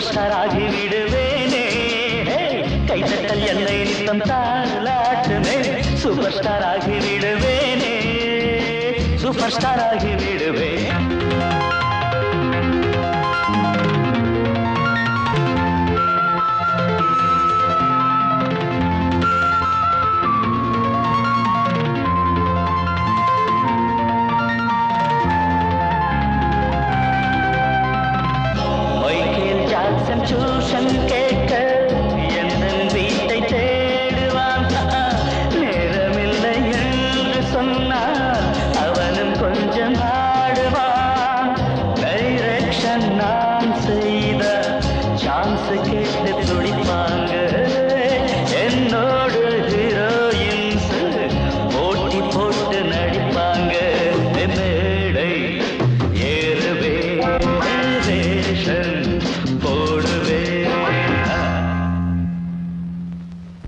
super star ஆகி விடுவேனே கைத்தட்டல் என்னை நித்தம் தாளாட்டுமே சூப்பர் ஸ்டார் ஆகி விடுவேனே சூப்பர் ஸ்டார் ஆகி விடுவேன்